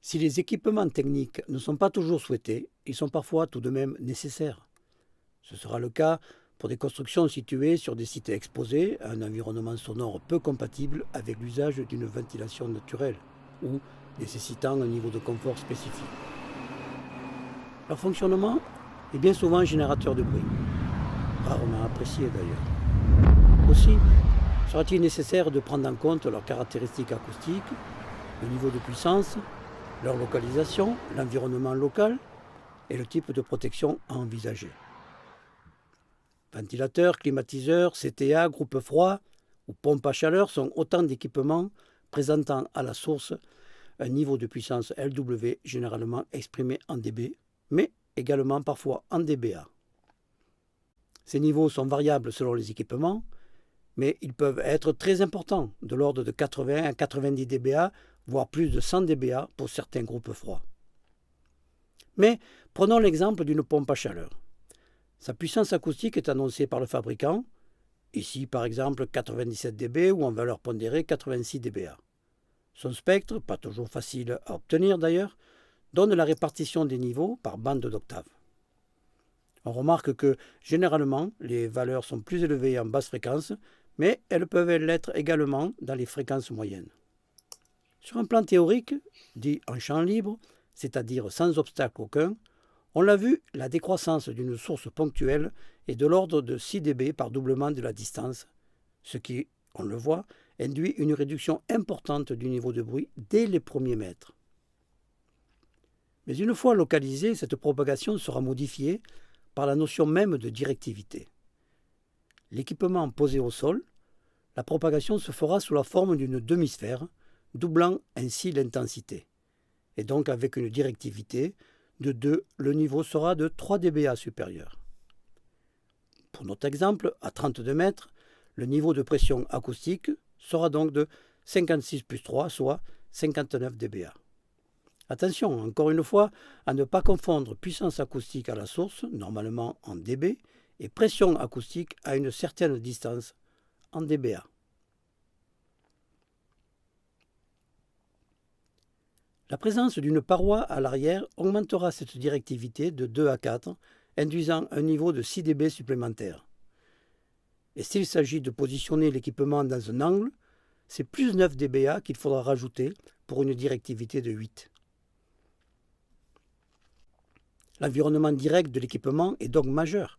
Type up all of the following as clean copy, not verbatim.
Si les équipements techniques ne sont pas toujours souhaités, ils sont parfois tout de même nécessaires. Ce sera le cas pour des constructions situées sur des sites exposés à un environnement sonore peu compatible avec l'usage d'une ventilation naturelle ou nécessitant un niveau de confort spécifique. Leur fonctionnement est bien souvent générateur de bruit, rarement apprécié d'ailleurs. Aussi, sera-t-il nécessaire de prendre en compte leurs caractéristiques acoustiques, le niveau de puissance, leur localisation, l'environnement local et le type de protection à envisager. Ventilateurs, climatiseurs, CTA, groupe froid ou pompe à chaleur sont autant d'équipements présentant à la source un niveau de puissance LW généralement exprimé en dB, mais également parfois en dBA. Ces niveaux sont variables selon les équipements, mais ils peuvent être très importants, de l'ordre de 80 à 90 dBA, voire plus de 100 dBA pour certains groupes froids. Mais prenons l'exemple d'une pompe à chaleur. Sa puissance acoustique est annoncée par le fabricant, ici par exemple 97 dB ou en valeur pondérée 86 dBA. Son spectre, pas toujours facile à obtenir d'ailleurs, donne la répartition des niveaux par bande d'octaves. On remarque que généralement les valeurs sont plus élevées en basse fréquence, mais elles peuvent l'être également dans les fréquences moyennes. Sur un plan théorique, dit en champ libre, c'est-à-dire sans obstacle aucun, on l'a vu, la décroissance d'une source ponctuelle est de l'ordre de 6 dB par doublement de la distance, ce qui, on le voit, induit une réduction importante du niveau de bruit dès les premiers mètres. Mais une fois localisée, cette propagation sera modifiée par la notion même de directivité. L'équipement posé au sol, la propagation se fera sous la forme d'une demi-sphère, doublant ainsi l'intensité. Et donc avec une directivité de 2, le niveau sera de 3 dBA supérieur. Pour notre exemple, à 32 mètres, le niveau de pression acoustique sera donc de 56 plus 3, soit 59 dBA. Attention, encore une fois, à ne pas confondre puissance acoustique à la source, normalement en dB, et pression acoustique à une certaine distance, en dBA. La présence d'une paroi à l'arrière augmentera cette directivité de 2 à 4, induisant un niveau de 6 dB supplémentaire. Et s'il s'agit de positionner l'équipement dans un angle, c'est plus 9 dBA qu'il faudra rajouter pour une directivité de 8. L'environnement direct de l'équipement est donc majeur,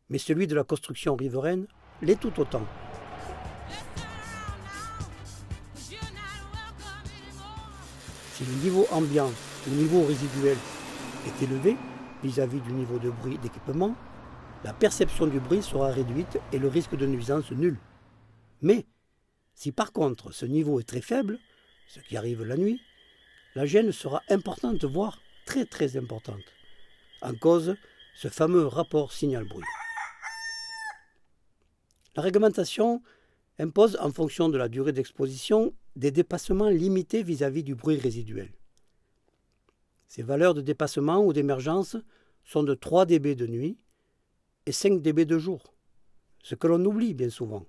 mais celui de la construction riveraine l'est tout autant. Si le niveau ambiant ou niveau résiduel est élevé vis-à-vis du niveau de bruit d'équipement, la perception du bruit sera réduite et le risque de nuisance nul. Mais si par contre ce niveau est très faible, ce qui arrive la nuit, la gêne sera importante, voire très très importante. En cause, ce fameux rapport signal-bruit. La réglementation impose en fonction de la durée d'exposition des dépassements limités vis-à-vis du bruit résiduel. Ces valeurs de dépassement ou d'émergence sont de 3 dB de nuit et 5 dB de jour, ce que l'on oublie bien souvent.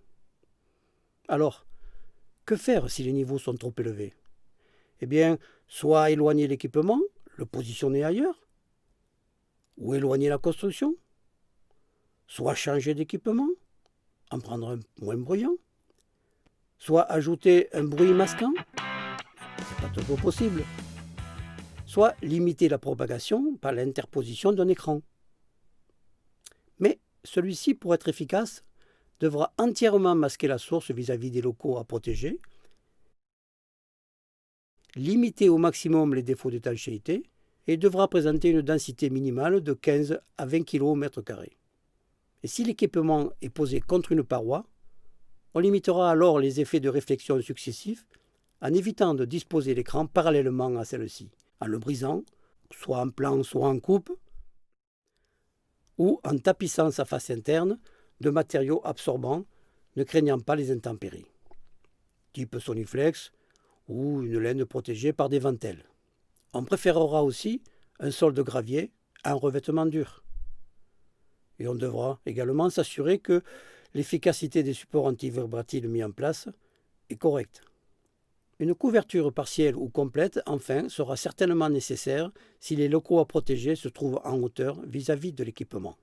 Alors, que faire si les niveaux sont trop élevés ? Eh bien, soit éloigner l'équipement, le positionner ailleurs, ou éloigner la construction, soit changer d'équipement, en prendre un moins bruyant, soit ajouter un bruit masquant, c'est pas toujours possible, soit limiter la propagation par l'interposition d'un écran. Mais celui-ci, pour être efficace, devra entièrement masquer la source vis-à-vis des locaux à protéger, limiter au maximum les défauts d'étanchéité et devra présenter une densité minimale de 15 à 20 kg au mètre carré. Et si l'équipement est posé contre une paroi, on limitera alors les effets de réflexion successifs en évitant de disposer l'écran parallèlement à celle-ci, en le brisant, soit en plan, soit en coupe, ou en tapissant sa face interne de matériaux absorbants ne craignant pas les intempéries, type Soniflex ou une laine protégée par des ventelles. On préférera aussi un sol de gravier à un revêtement dur. Et on devra également s'assurer que l'efficacité des supports antivibratiles mis en place est correcte. Une couverture partielle ou complète, enfin, sera certainement nécessaire si les locaux à protéger se trouvent en hauteur vis-à-vis de l'équipement.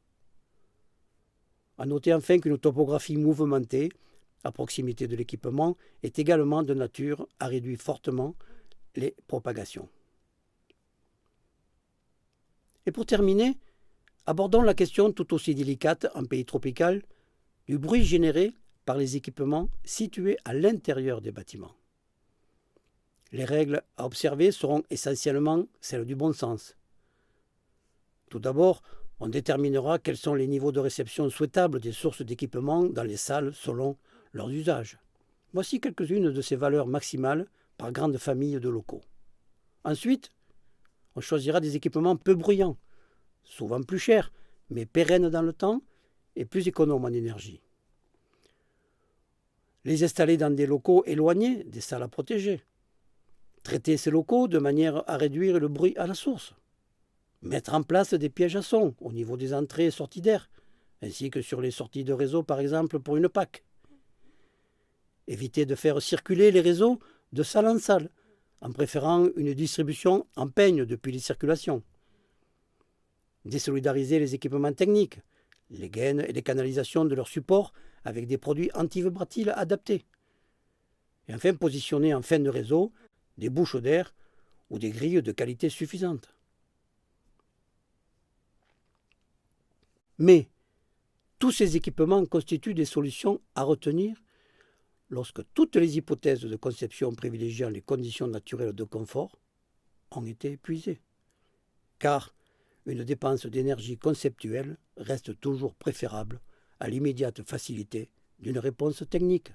À noter enfin qu'une topographie mouvementée à proximité de l'équipement est également de nature à réduire fortement les propagations. Et pour terminer, abordons la question tout aussi délicate en pays tropical du bruit généré par les équipements situés à l'intérieur des bâtiments. Les règles à observer seront essentiellement celles du bon sens. Tout d'abord, on déterminera quels sont les niveaux de réception souhaitables des sources d'équipement dans les salles selon leurs usages. Voici quelques-unes de ces valeurs maximales par grande famille de locaux. Ensuite, on choisira des équipements peu bruyants, souvent plus chers, mais pérennes dans le temps et plus économes en énergie. Les installer dans des locaux éloignés des salles à protéger. Traiter ces locaux de manière à réduire le bruit à la source. Mettre en place des pièges à son au niveau des entrées et sorties d'air, ainsi que sur les sorties de réseau par exemple pour une PAC. Éviter de faire circuler les réseaux de salle en salle, en préférant une distribution en peigne depuis les circulations. Désolidariser les équipements techniques, les gaines et les canalisations de leur support avec des produits antivibratiles adaptés. Et enfin, positionner en fin de réseau des bouches d'air ou des grilles de qualité suffisante. Mais tous ces équipements constituent des solutions à retenir lorsque toutes les hypothèses de conception privilégiant les conditions naturelles de confort ont été épuisées. Car une dépense d'énergie conceptuelle reste toujours préférable à l'immédiate facilité d'une réponse technique.